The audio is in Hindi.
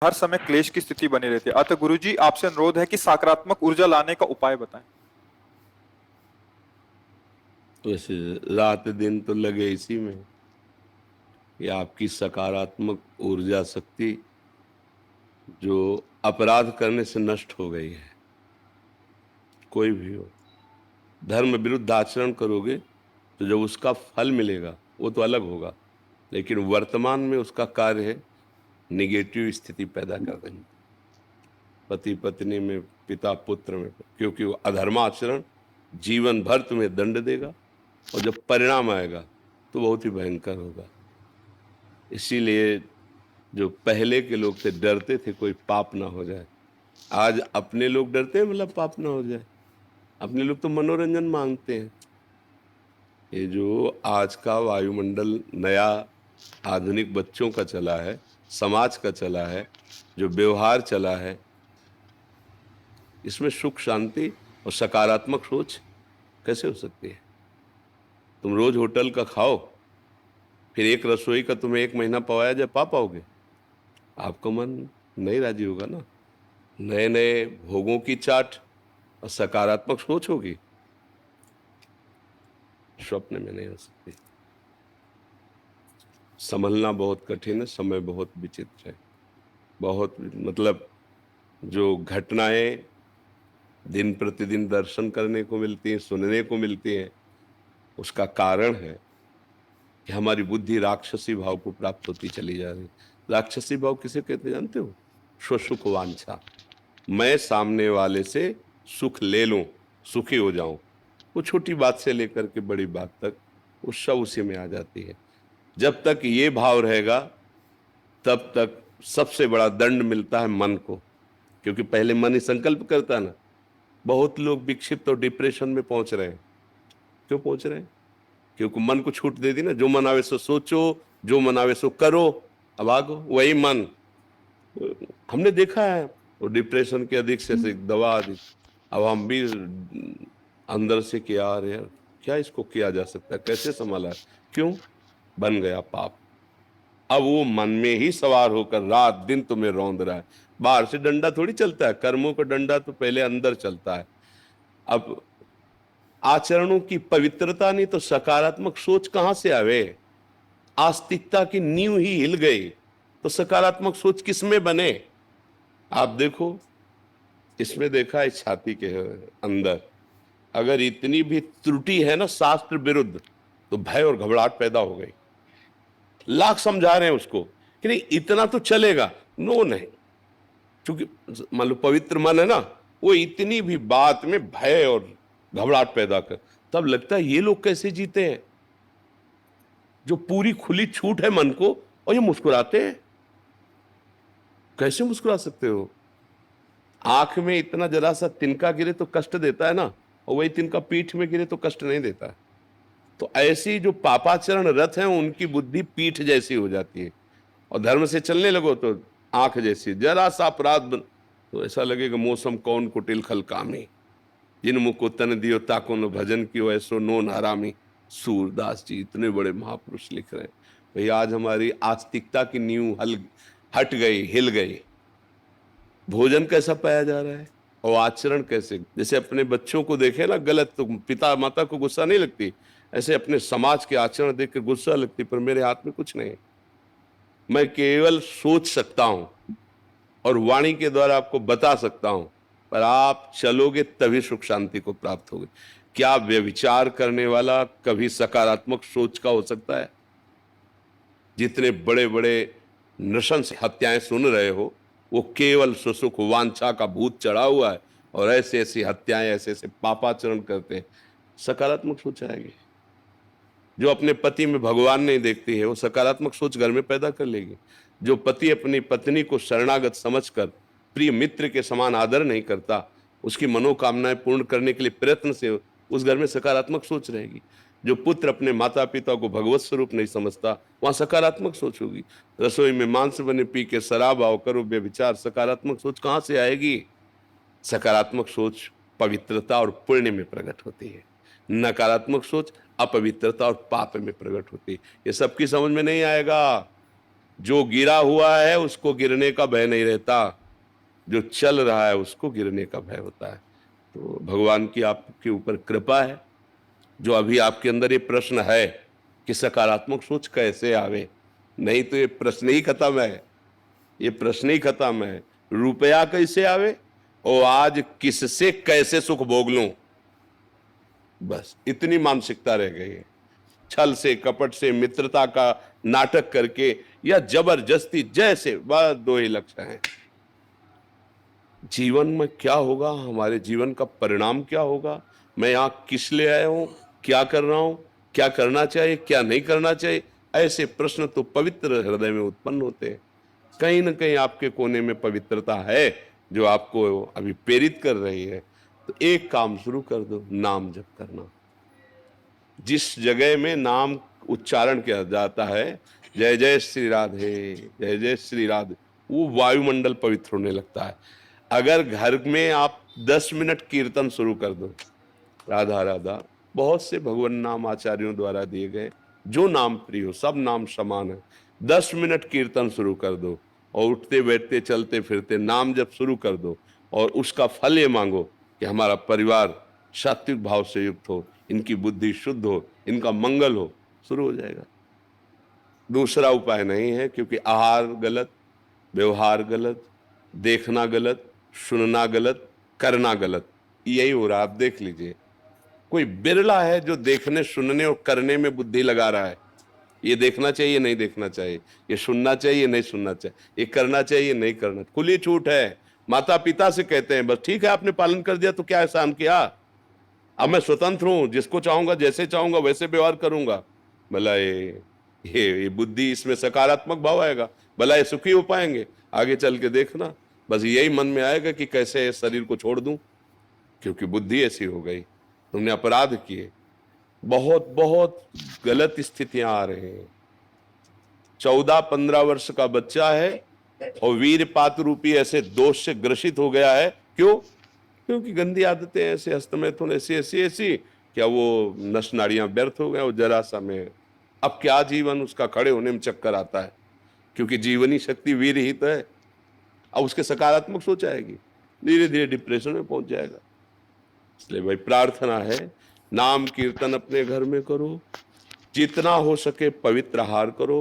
हर समय क्लेश की स्थिति बनी रहती है। अतः गुरुजी आपसे अनुरोध है कि सकारात्मक ऊर्जा लाने का उपाय बताएं। वैसे रात दिन तो लगे इसी में कि आपकी सकारात्मक ऊर्जा शक्ति जो अपराध करने से नष्ट हो गई है। कोई भी हो, धर्म विरुद्ध आचरण करोगे तो जब उसका फल मिलेगा वो तो अलग होगा, लेकिन वर्तमान में उसका कार्य है निगेटिव स्थिति पैदा कर देंगे पति पत्नी में, पिता पुत्र में, क्योंकि वो अधर्माचरण जीवन भर तुम्हें दंड देगा और जब परिणाम आएगा तो बहुत ही भयंकर होगा। इसीलिए जो पहले के लोग थे डरते थे कोई पाप ना हो जाए। आज अपने लोग डरते हैं मतलब पाप ना हो जाए। अपने लोग तो मनोरंजन मांगते हैं। ये जो आज का वायुमंडल नया आधुनिक बच्चों का चला है, समाज का चला है, जो व्यवहार चला है, इसमें सुख शांति और सकारात्मक सोच कैसे हो सकती है? तुम रोज होटल का खाओ, फिर एक रसोई का तुम्हें एक महीना पवाया जाए, पा पाओगे? आपका मन नहीं राजी होगा ना। नए नए भोगों की चाट और सकारात्मक सोच होगी, स्वप्न में नहीं हो सकती। संभलना बहुत कठिन है, समय बहुत विचित्र है। बहुत मतलब जो घटनाएं दिन प्रतिदिन दर्शन करने को मिलती हैं, सुनने को मिलती हैं, उसका कारण है कि हमारी बुद्धि राक्षसी भाव को प्राप्त होती चली जा रही। राक्षसी भाव किसे कहते हैं जानते हो? स्वसुख वांछा। मैं सामने वाले से सुख ले लूं, सुखी हो जाऊं। वो छोटी बात से लेकर के बड़ी बात तक वो सब उसी में आ जाती है। जब तक ये भाव रहेगा तब तक सबसे बड़ा दंड मिलता है मन को, क्योंकि पहले मन ही संकल्प करता है ना। बहुत लोग विक्षिप्त और डिप्रेशन में पहुंच रहे हैं। क्यों पहुंच रहे हैं? क्योंकि मन को छूट दे दी ना। जो मन आवे सो सोचो, जो मन आवे सो करो, अब आगो वही मन। हमने देखा है वो डिप्रेशन के अधिक से दवा अधिक। अब हम भी अंदर से कि यार यार क्या इसको किया जा सकता है, कैसे संभाला? क्यों? बन गया पाप। अब वो मन में ही सवार होकर रात दिन तुम्हें रौंद रहा है। बाहर से डंडा थोड़ी चलता है, कर्मों का डंडा तो पहले अंदर चलता है। अब आचरणों की पवित्रता नहीं तो सकारात्मक सोच कहां से आवे? आस्तिकता की नींव ही हिल गई तो सकारात्मक सोच किसमें बने? आप देखो, इसमें देखा है छाती के अंदर अगर इतनी भी त्रुटि है ना शास्त्र विरुद्ध, तो भय और घबराहट पैदा हो गई। लाख समझा रहे हैं उसको कि नहीं इतना तो चलेगा, नो नहीं, क्योंकि मान लो पवित्र मन है ना, वो इतनी भी बात में भय और घबराहट पैदा कर, तब लगता है ये लोग कैसे जीते हैं जो पूरी खुली छूट है मन को, और ये मुस्कुराते हैं। कैसे मुस्कुरा सकते हो? आंख में इतना जरा सा तिनका गिरे तो कष्ट देता है ना, और वही तिनका पीठ में गिरे तो कष्ट नहीं देता है। तो ऐसी जो पापाचरण रथ हैं उनकी बुद्धि पीठ जैसी हो जाती है, और धर्म से चलने लगो तो आंख जैसी। जरा सा अपराध तो ऐसा लगेगा मौसम कौन कुटिल खल कामी, जिन मुख तन दियो ताको न भजन कियो ऐसो नोन हरामी। सूरदास जी इतने बड़े महापुरुष लिख रहे हैं। भाई आज हमारी आस्तिकता की नींव हट गई, हिल गई। भोजन कैसा पाया जा रहा है और आचरण कैसे? जैसे अपने बच्चों को देखे ना गलत तो पिता माता को गुस्सा नहीं लगती, ऐसे अपने समाज के आचरण देख कर गुस्सा लगती। पर मेरे हाथ में कुछ नहीं, मैं केवल सोच सकता हूं और वाणी के द्वारा आपको बता सकता हूं, पर आप चलोगे तभी सुख शांति को प्राप्त होगे। क्या व्यभिचार करने वाला कभी सकारात्मक सोच का हो सकता है? जितने बड़े बड़े नृशंस हत्याएं सुन रहे हो, वो केवल सुसुख वांछा का भूत चढ़ा हुआ है, और ऐसे ऐसी हत्याएं, ऐसे ऐसे पापाचरण करते हैं। सकारात्मक सोच आएगी। जो अपने पति में भगवान नहीं देखती है वो सकारात्मक सोच घर में पैदा कर लेगी। जो पति अपनी पत्नी को शरणागत समझकर प्रिय मित्र के समान आदर नहीं करता, उसकी मनोकामनाएं पूर्ण करने के लिए प्रयत्न से उस घर में सकारात्मक सोच रहेगी। जो पुत्र अपने माता पिता को भगवत स्वरूप नहीं समझता, वहां सकारात्मक सोच होगी। रसोई में मांस बने पी के शराब आओ करो व्यभिचार, सकारात्मक सोच कहां से आएगी? सकारात्मक सोच पवित्रता और पुण्य में प्रकट होती है। नकारात्मक सोच अपवित्रता और पाप में प्रकट होती है। ये सबकी समझ में नहीं आएगा। जो गिरा हुआ है उसको गिरने का भय नहीं रहता, जो चल रहा है उसको गिरने का भय होता है। तो भगवान की आपके ऊपर कृपा है, जो अभी आपके अंदर ये प्रश्न है कि सकारात्मक सोच कैसे आवे, नहीं तो ये प्रश्न ही खत्म है, ये प्रश्न ही खत्म है। रुपया कैसे आवे और आज किससे कैसे सुख भोग लूं, बस इतनी मानसिकता रह गई है। छल से, कपट से, मित्रता का नाटक करके या जबरदस्ती, जैसे बस दो ही लक्ष्य हैं। जीवन में क्या होगा, हमारे जीवन का परिणाम क्या होगा, मैं यहां किस लिए आया हूं, क्या कर रहा हूं, क्या करना चाहिए, क्या नहीं करना चाहिए, ऐसे प्रश्न तो पवित्र हृदय में उत्पन्न होते हैं। कहीं ना कहीं आपके कोने में पवित्रता है जो आपको अभी प्रेरित कर रही है। तो एक काम शुरू कर दो, नाम जप करना। जिस जगह में नाम उच्चारण किया जाता है, जय जय श्री राधे, जय जय श्री राधे, वो वायुमंडल पवित्र होने लगता है। अगर घर में आप 10 मिनट कीर्तन शुरू कर दो, राधा राधा, बहुत से भगवान नाम आचार्यों द्वारा दिए गए, जो नाम प्रिय हो, सब नाम समान है, 10 मिनट कीर्तन शुरू कर दो और उठते बैठते चलते फिरते नाम जब शुरू कर दो और उसका फल ये मांगो कि हमारा परिवार सात्विक भाव से युक्त हो, इनकी बुद्धि शुद्ध हो, इनका मंगल हो, शुरू हो जाएगा। दूसरा उपाय नहीं है, क्योंकि आहार गलत, व्यवहार गलत, देखना गलत, सुनना गलत, करना गलत, यही हो रहा है। आप देख लीजिए, कोई बिरला है जो देखने, सुनने और करने में बुद्धि लगा रहा है। ये देखना चाहिए, नहीं देखना चाहिए, ये सुनना चाहिए, नहीं सुनना चाहिए, ये करना चाहिए, नहीं करना, खुली छूट है। माता पिता से कहते हैं बस ठीक है, आपने पालन कर दिया तो क्या एहसान किया, अब मैं स्वतंत्र हूं, जिसको चाहूंगा जैसे चाहूंगा वैसे व्यवहार करूंगा। भला ये बुद्धि, इसमें सकारात्मक भाव आएगा, भला ये सुखी हो पाएंगे, आगे चल के देखना। बस यही मन में आएगा कि कैसे इस शरीर को छोड़ दूं, क्योंकि बुद्धि ऐसी हो गई, तुमने अपराध किए, बहुत बहुत गलत स्थितियां आ रही हैं। 14-15 वर्ष का बच्चा है और वीरपात रूपी ऐसे दोष से ग्रसित हो गया है। क्यों? क्योंकि गंदी आदतें ऐसे, हस्तमैथुन ऐसी ऐसी ऐसी, क्या वो नस नाड़ियां व्यर्थ हो गए, वो जरा सा में अब क्या जीवन उसका, खड़े होने में चक्कर आता है, क्योंकि जीवनी शक्ति वीर ही तो है। अब उसके सकारात्मक सोच आएगी, धीरे धीरे डिप्रेशन में पहुंच जाएगा। इसलिए भाई प्रार्थना है, नाम कीर्तन अपने घर में करो, जितना हो सके पवित्र आहार करो,